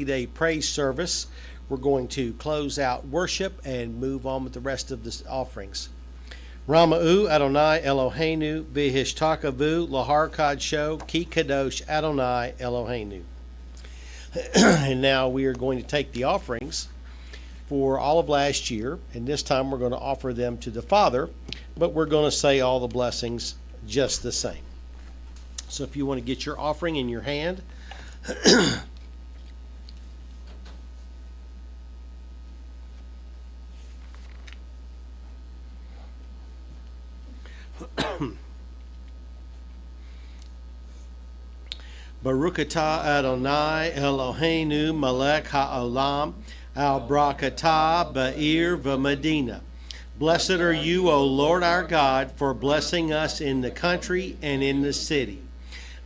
Day praise service. We're going to close out worship and move on with the rest of the offerings. Rama'u Adonai Eloheinu V'hishtakavu Lahar Kadsho Ki Kadosh Adonai Eloheinu. And now we are going to take the offerings for all of last year, and this time we're going to offer them to the Father, but we're going to say all the blessings just the same. So if you want to get your offering in your hand, Baruch atah Adonai Eloheinu Melech HaOlam Al Brakatah Ba'ir V'Medina. Blessed are you, O Lord our God, for blessing us in the country and in the city.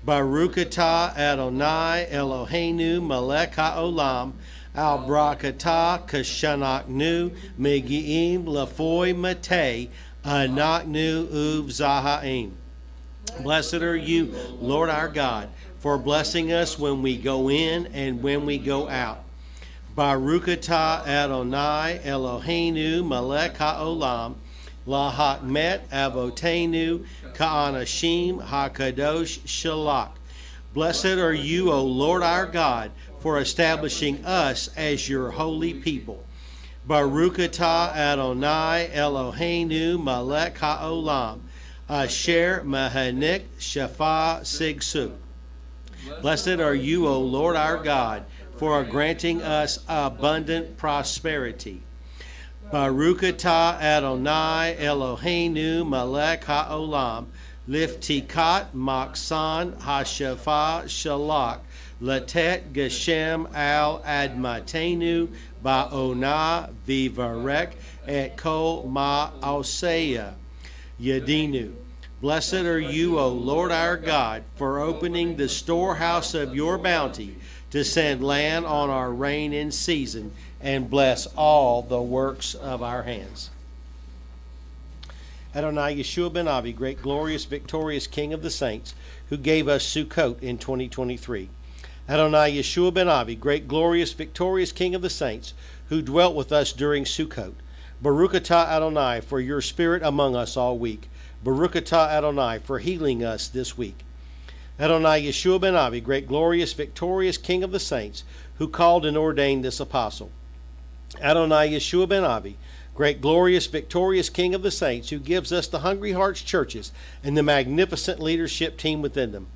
Baruch atah Adonai Eloheinu Melech HaOlam Al Brakatah Kashanaknu Megi'im Lafoi Matei Anaknu Uv Zahaim. Blessed are you, Lord our God, for blessing us when we go in and when we go out. Baruch atah Adonai Eloheinu Melech HaOlam Lahakmet Avotenu Ka'anashim HaKadosh Shalach. Blessed are you, O Lord our God, for establishing us as your holy people. Baruch atah Adonai Eloheinu Melech HaOlam Asher Mahanik Shafa Sigsu. Blessed are you, O Lord our God, for granting us abundant prosperity. Baruch atah Adonai Eloheinu Melech HaOlam Liftikat Maksan HaShafa Shalach Latet Geshem Al Admatenu Ba'ona Vivarek Et Kol Ma'oseya Yadinu. Blessed are you, O Lord our God, for opening the storehouse of your bounty to send land on our rain in season and bless all the works of our hands. Adonai Yeshua ben Avi, great, glorious, victorious King of the saints, who gave us Sukkot in 2023. Adonai Yeshua ben Avi, great, glorious, victorious King of the saints, who dwelt with us during Sukkot. Baruch atah Adonai, for your spirit among us all week. Baruch atah Adonai, for healing us this week. Adonai Yeshua ben Avi, great, glorious, victorious King of the saints, who called and ordained this apostle. Adonai Yeshua ben Avi, great, glorious, victorious King of the saints, who gives us the Hungry Hearts churches and the magnificent leadership team within them.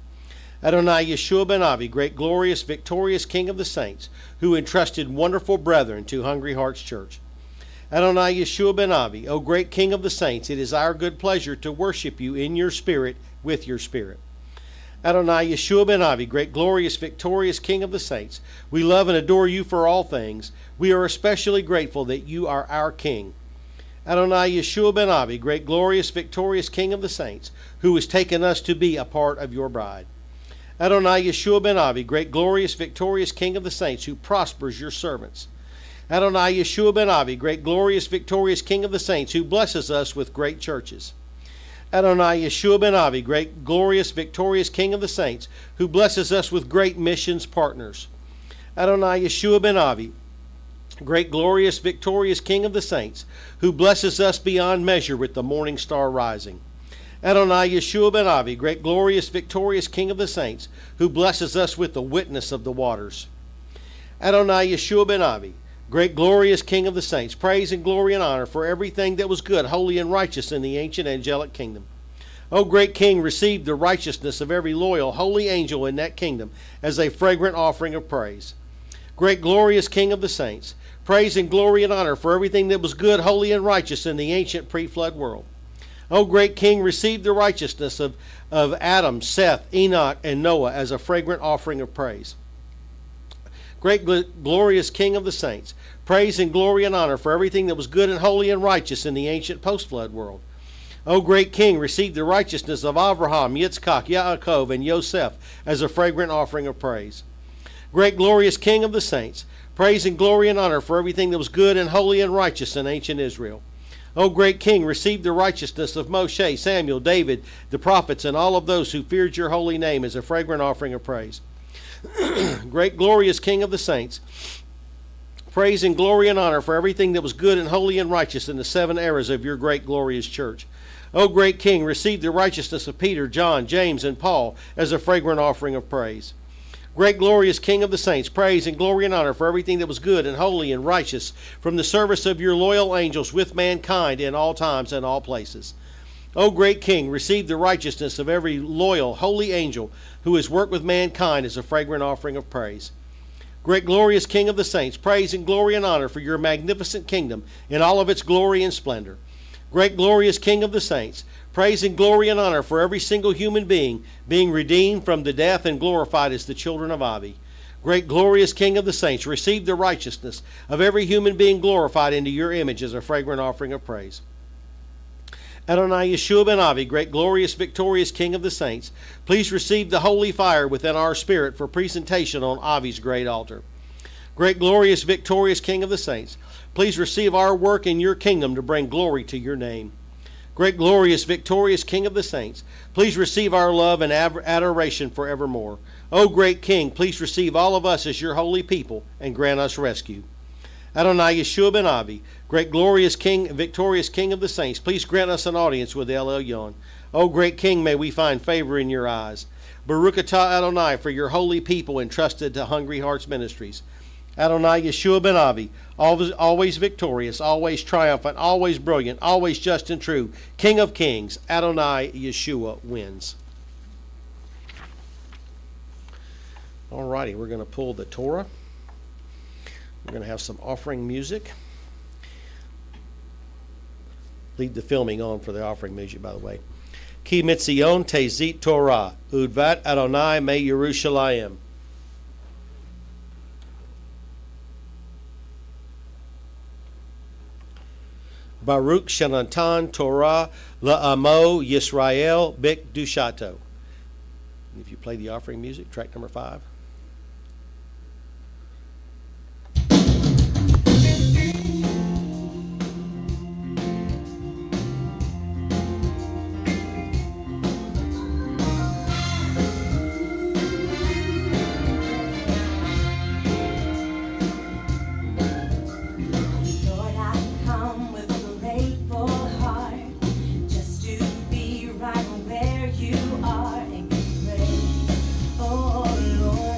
Adonai Yeshua ben Avi, great, glorious, victorious King of the saints, who entrusted wonderful brethren to Hungry Hearts Church. Adonai Yeshua ben Avi, O great King of the saints, it is our good pleasure to worship you in your spirit with your spirit. Adonai Yeshua ben Avi, great, glorious, victorious King of the saints, we love and adore you for all things. We are especially grateful that you are our King. Adonai Yeshua ben Avi, great, glorious, victorious King of the saints, who has taken us to be a part of your bride. Adonai Yeshua ben Avi, great, glorious, victorious King of the saints, who prospers your servants. Adonai Yeshua ben Avi, great, glorious, victorious King of the saints, who blesses us with great churches. Adonai Yeshua ben Avi, great, glorious, victorious King of the saints, who blesses us with great missions partners. Adonai Yeshua ben Avi, great, glorious, victorious King of the saints, who blesses us beyond measure with the morning star rising. Adonai Yeshua ben Avi, great, glorious, victorious King of the saints, who blesses us with the witness of the waters. Adonai Yeshua ben Avi, great, glorious King of the saints, praise and glory and honor for everything that was good, holy, and righteous in the ancient angelic kingdom. O great King, receive the righteousness of every loyal, holy angel in that kingdom as a fragrant offering of praise. Great, glorious King of the saints, praise and glory and honor for everything that was good, holy, and righteous in the ancient pre-flood world. O great King, receive the righteousness of Adam, Seth, Enoch, and Noah as a fragrant offering of praise. Great, glorious King of the saints, praise and glory and honor for everything that was good and holy and righteous in the ancient post-flood world. O great King, receive the righteousness of Abraham, Yitzchak, Yaakov, and Yosef as a fragrant offering of praise. Great, glorious King of the saints, praise and glory and honor for everything that was good and holy and righteous in ancient Israel. O great King, receive the righteousness of Moshe, Samuel, David, the prophets, and all of those who feared your holy name as a fragrant offering of praise. Great glorious King of the saints, praise and glory and honor for everything that was good and holy and righteous in the 7 eras of your great glorious church. O great King, receive the righteousness of Peter, John, James, and Paul as a fragrant offering of praise. Great glorious King of the saints, praise and glory and honor for everything that was good and holy and righteous from the service of your loyal angels with mankind in all times and all places. O great King, receive the righteousness of every loyal, holy angel who has worked with mankind as a fragrant offering of praise. Great glorious King of the saints, praise and glory and honor for your magnificent kingdom in all of its glory and splendor. Great glorious King of the saints, praise and glory and honor for every single human being redeemed from the death and glorified as the children of Avi. Great glorious King of the saints, receive the righteousness of every human being glorified into your image as a fragrant offering of praise. Adonai Yeshua ben Avi, great glorious victorious King of the saints, please receive the holy fire within our spirit for presentation on Avi's great altar. Great glorious victorious King of the saints, please receive our work in your kingdom to bring glory to your name. Great glorious victorious King of the saints, please receive our love and adoration forevermore. O great King, please receive all of us as your holy people and grant us rescue. Adonai Yeshua ben Avi, great glorious King, victorious King of the saints, please grant us an audience with El Elyon. O great King, may we find favor in your eyes. Baruch atah Adonai for your holy people entrusted to Hungry Hearts Ministries. Adonai Yeshua ben Avi, always victorious, always triumphant, always brilliant, always just and true, King of kings, Adonai Yeshua wins. All righty, we're going to pull the Torah. We're going to have some offering music. Leave the filming on for the offering music, by the way. Ki mitzion tezit Torah, udvat Adonai me Yerushalayim. Baruch Shanatan Torah La'amo Yisrael Bik Dushato. If you play the offering music, track number 5. Where you are and praise, oh Lord.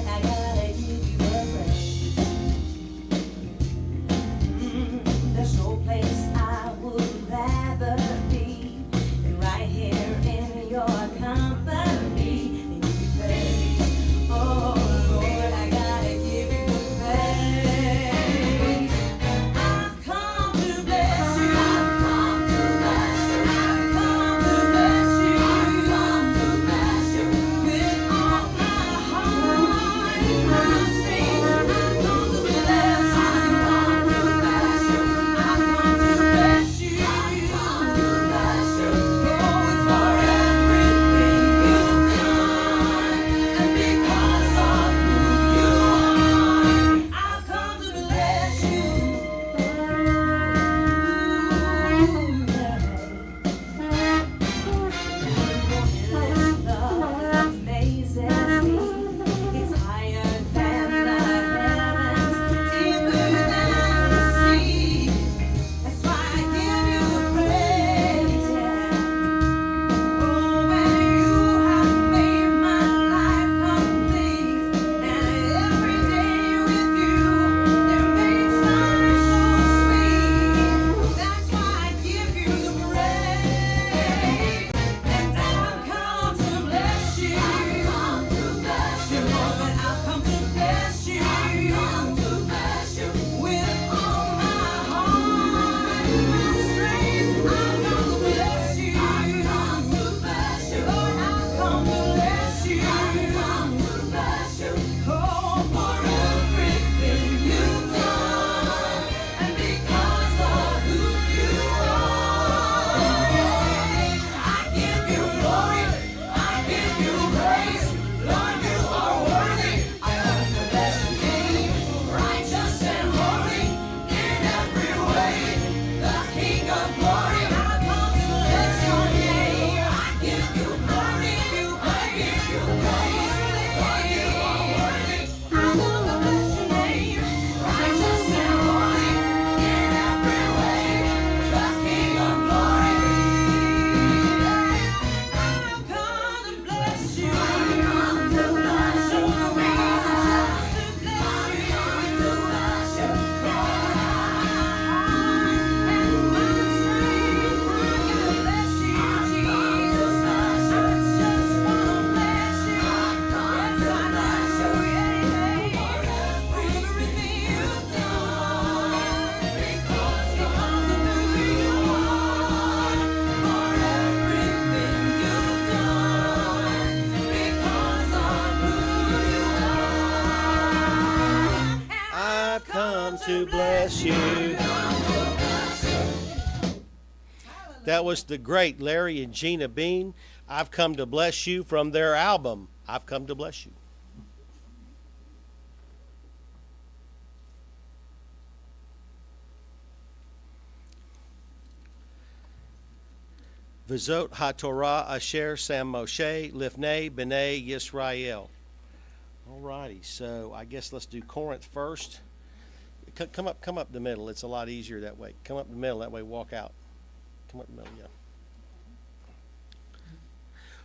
I've come to bless you. That was the great Larry and Gina Bean. I've come to bless you from their album, I've Come to Bless You. V'zot HaTorah Asher Sam Moshe Lifnei B'nai Yisrael. All righty, so I guess let's do Corinth first. Come up the middle. It's a lot easier that way. Come up the middle, that way walk out. Come up the middle, yeah.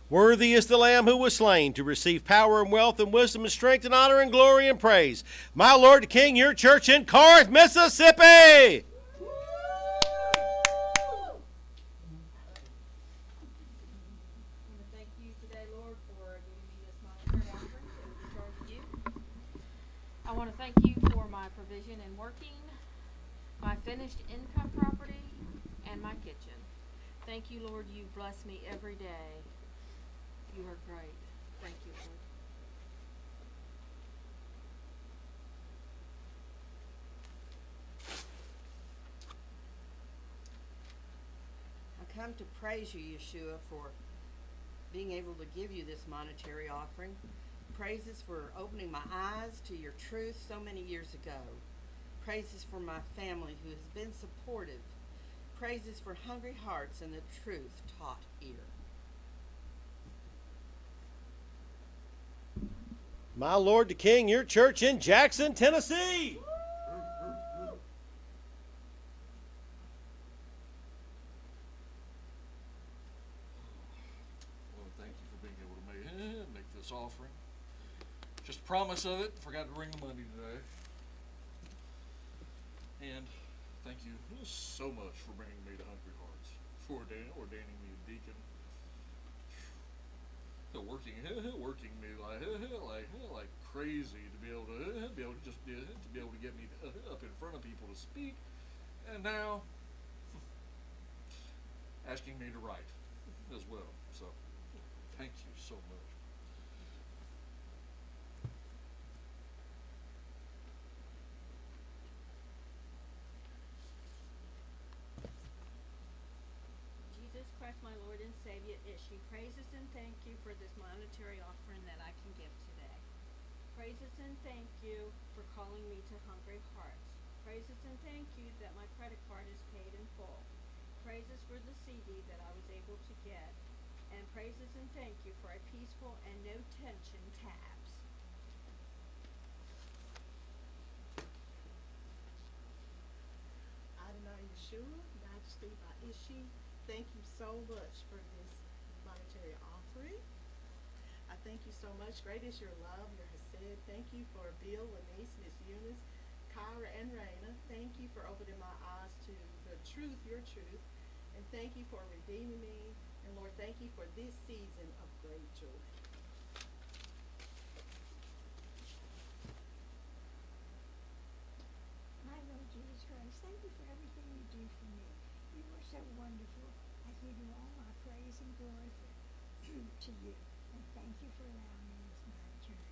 Worthy is the Lamb who was slain to receive power and wealth and wisdom and strength and honor and glory and praise. My Lord the King, your church in Corinth, Mississippi. I want to thank you for my provision in working, my finished income property, and my kitchen. Thank you, Lord, you bless me every day. You are great. Thank you, Lord. I come to praise you, Yeshua, for being able to give you this monetary offering. Praises for opening my eyes to your truth so many years ago. Praises for my family who has been supportive. Praises for hungry hearts and the truth taught here. My Lord the King, your church in Jackson, Tennessee. Well, thank you for being able to make this offering. Just a promise of it. Forgot to bring the money today. And thank you so much for bringing me to Hungry Hearts, for ordaining me a deacon, working me like crazy to be able to get me up in front of people to speak, and now asking me to write as well. So thank you so much. Jesus Christ, my Lord and Savior, issue praises and thank you for this monetary offering that I can give today. Praises and thank you for calling me to Hungry Hearts. Praises and thank you that my credit card is paid in full. Praises for the CD that I was able to get. And praises and thank you for a peaceful and no tension tabs. Adonai Yeshua, Majesty by Ishi, thank you so much for this monetary offering. I thank you so much. Great is your love, your hesed. Thank you for Bill, Lanice, Miss Eunice, Kyra, and Raina. Thank you for opening my eyes to the truth, your truth. And thank you for redeeming me. And Lord, thank you for this season of great joy. My Lord Jesus Christ, thank you for everything you do for me. You are so wonderful. I give you all my praise and glory to you. And thank you for allowing me this monetary.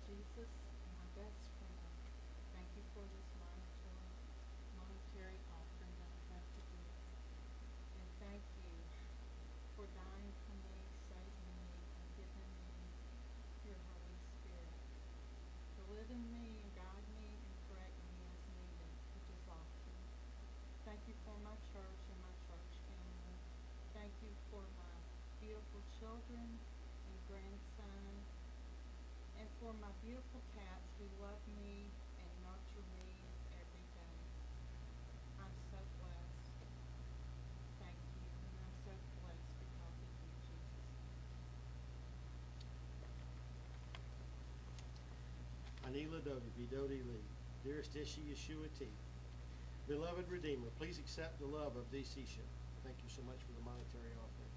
Jesus, my best friend, thank you for this monetary offering that I have to give. And thank you for dying for me, saving me, and giving me your Holy Spirit to live in me and guide me and correct me as needed, which is often. Thank you for my church and my church family. Thank you for my beautiful children and grandson, and for my beautiful cats who love me and nurture me every day. I'm so blessed. Thank you. And I'm so blessed because of you, Jesus. Anila Doty, Vidodi Lee, dearest Ishi Yeshua T. Beloved Redeemer, please accept the love of this Isha. Thank you so much for the monetary offering.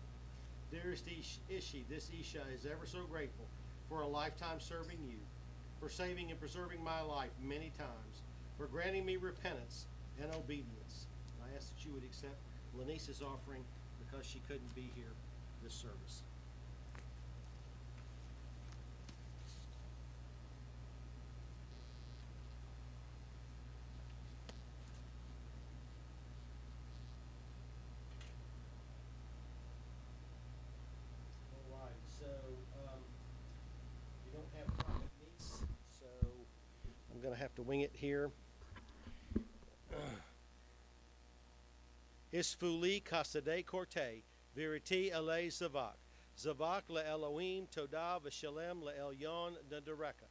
Dearest Ishi, this Isha is ever so grateful for a lifetime serving you, for saving and preserving my life many times, for granting me repentance and obedience. I ask that you would accept Lanisa's offering because she couldn't be here this service. All right, so we don't have private meets, so I'm going to have to wing it here. Isfuli kasadei korte, viriti ele zavak. Zavak le Elohim todah v'shalem le elyon nadareka.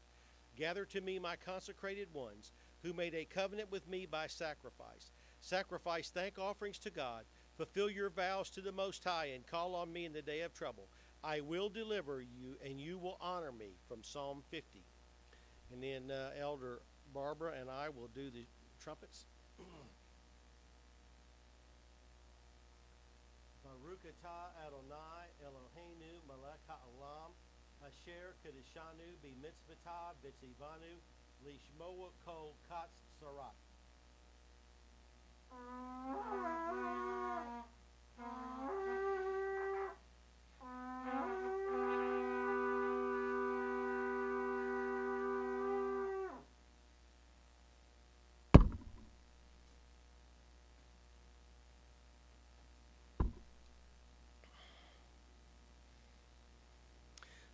Gather to me my consecrated ones, who made a covenant with me by sacrifice. Sacrifice thank offerings to God. Fulfill your vows to the Most High, and call on me in the day of trouble. I will deliver you, and you will honor me, from Psalm 50. And then Elder Barbara and I will do the trumpets. Baruch atah Adonai Eloheinu melech ha'olam asher kedishanu b'mitzvotah v'tzivanu lishmoa kol katz sarat.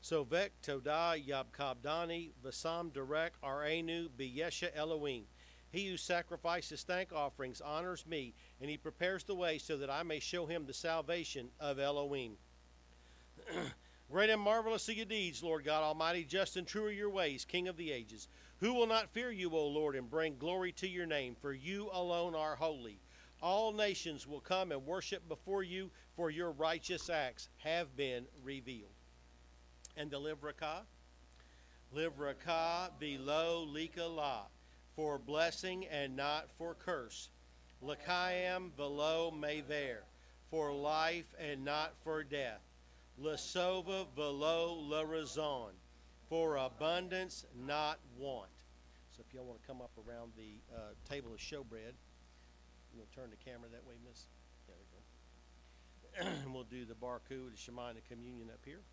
So vek todah yabkabdani v'sam derek arenu b'yesha Elohim. He who sacrifices thank offerings honors me, and he prepares the way so that I may show him the salvation of Elohim. Great and marvelous are your deeds, Lord God Almighty. Just and true are your ways, King of the ages. Who will not fear you, O Lord, and bring glory to your name? For you alone are holy. All nations will come and worship before you, for your righteous acts have been revealed. And the Livrakah? Livrakah velo lika la, for blessing and not for curse. Lakayam velo mever, for life and not for death. Lasova velo la razon, for abundance, not want. So if y'all want to come up around the table of showbread, we'll turn the camera that way, miss. There we go. And we'll do the Barku, the Shema, and the communion up here.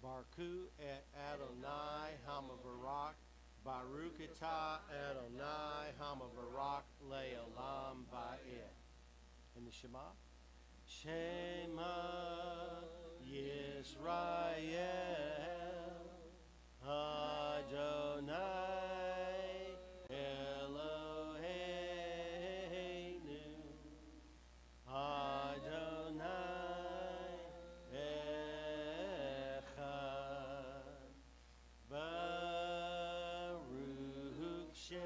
Barku et Adonai Hamabarak, Baruch atah Adonai Hamabarak le'olam va'ed. And the Shema? Shema Yisrael Adonai Eloheinu Adonai Baruch Shem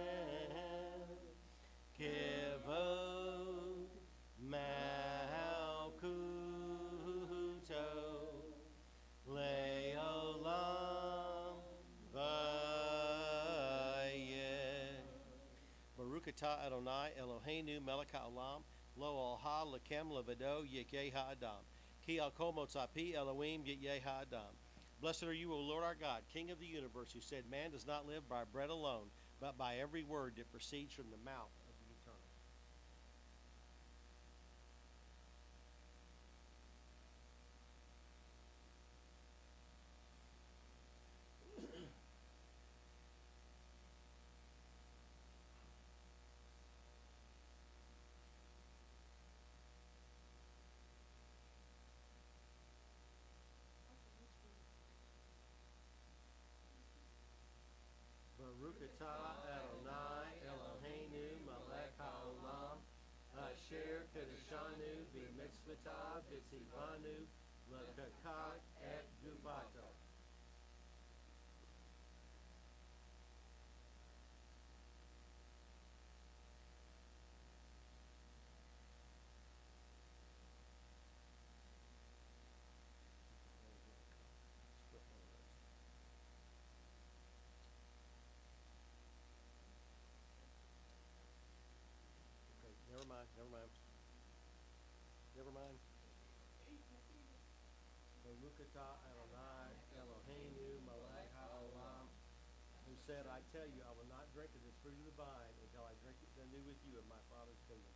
Kevod Malkuto Leolam Vayed. Baruch atah Adonai Eloheinu melech ha'olam lo alha lekem levedo yekeh ha'adam ki al kol motzapi Elohim yekeh ha'adam. Blessed are you, O Lord our God, King of the universe, who said, man does not live by bread alone, but by every word that proceeds from the mouth of the eternal. Baruch atah Adonai Eloheinu melech ha'olam asher kedeshanu b'mitzvotah v'tzivanu l'kakak et guvato. Barukata Adonai Eloheinu Melech HaOlam, who said, I tell you, I will not drink of this fruit of the vine until I drink it anew with you in my Father's kingdom.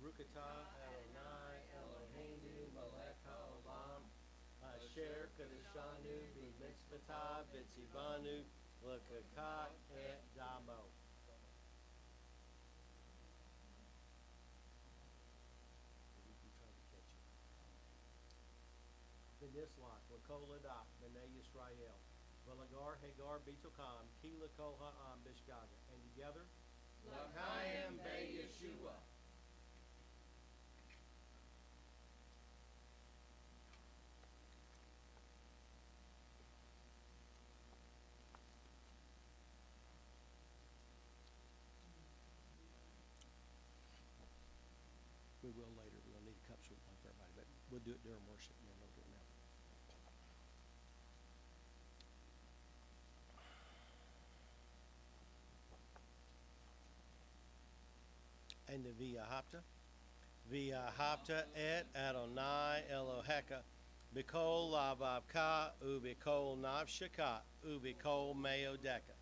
Barukata Adonai Eloheinu Melech HaOlam Asher Kadeshanu B'mitzvotah B'tzivanu L'kakat et Damo. V'nislach L'kol Adat B'nei Yisrael V'lagar Hagar B'tokam Ki L'kol Ha'am B'shgaga. And together, L'chaim B'Yeshua. We will later. We're going to need a cup sweep one for everybody, but we'll do it during worship. Yeah, we'll do it now. And the V'ahavta et Adonai Elohecha B'kol lavavka u'b'kol nafshaka u'b'kol meodeka.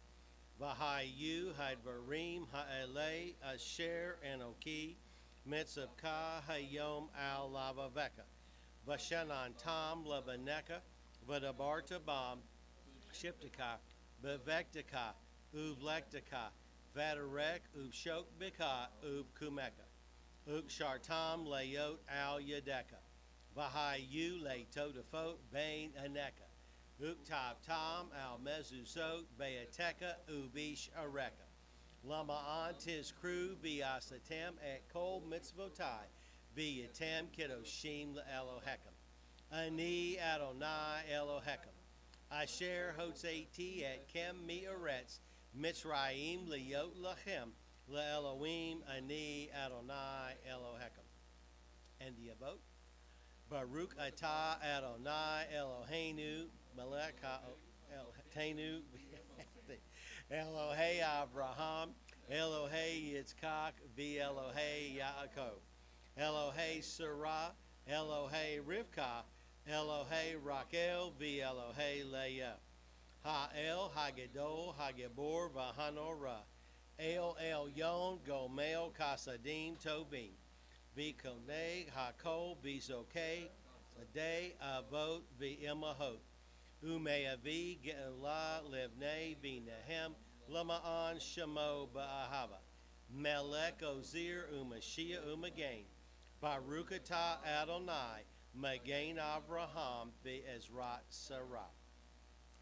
V'hayu hadvarim ha'elei asher enoki mitzvka hayom al lavaveka. V'shanan tam lebaneka v'dabarta bam shiptika b'vektaka uvlektaka v'adarek uvshok bika uvkumeka. Ukshartam layot al yadeka. Vahayu lay todafot bain aneka. Uktav tam al mezuzot beateka ubish areka. Lama antis crew biasatem et kol mitzvotai biatem kiddoshim Elohechem. Ani Adonai Elohechem. Asher hotzeti et kem mi'aretz mitzrayim liyot lachem. LaElohim ani Adonai Elohechem. And the abode. Baruch atah Adonai Eloheinu Melech HaEloheinu Elohei Avraham Elohei Yitzchak V'Elohei Yaakov Elohei Sarah Elohei Rivka Elohei Rachel V'Elohei Leah Ha'el Hagedol Hagibor V'Hanorah El Yon Gomel Kasadim Tovim V'Konei Hakol V'Zokei Sadei Avot V'Imahot Umeavi Ge'ula Livnei V'Nehem Lama'an Shemo Ba'ahava Melech Ozir Umashia Umagain Baruch atah Adonai Magain Avraham V'Ezrat Sarah.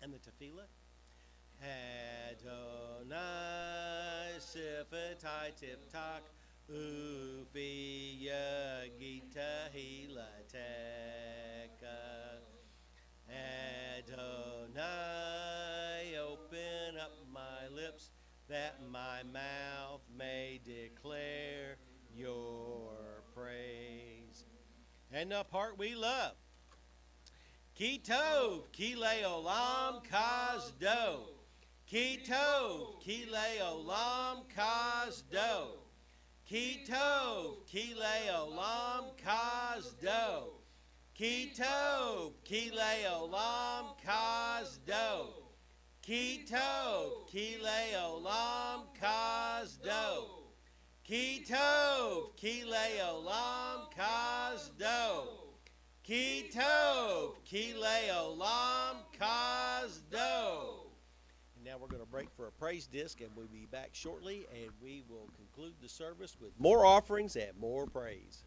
And the tefillah. Adonai Sifatai Tiptak Ufiya Gita Hilateka. Adonai, open up my lips that my mouth may declare your praise. And the part we love. Ki tov, ki le'olam kazdo. Ki tov, ki le'olam kazdo. Ki tov, ki le'olam kazdo. Ki tov, ki le'olam kazdo. Ki tov, ki le'olam kazdo. Ki tov, ki le'olam kazdo. Ki tov, ki le'olam kazdo. And now we're going to break for a praise disc, and we'll be back shortly, and we will conclude the service with more offerings and more praise.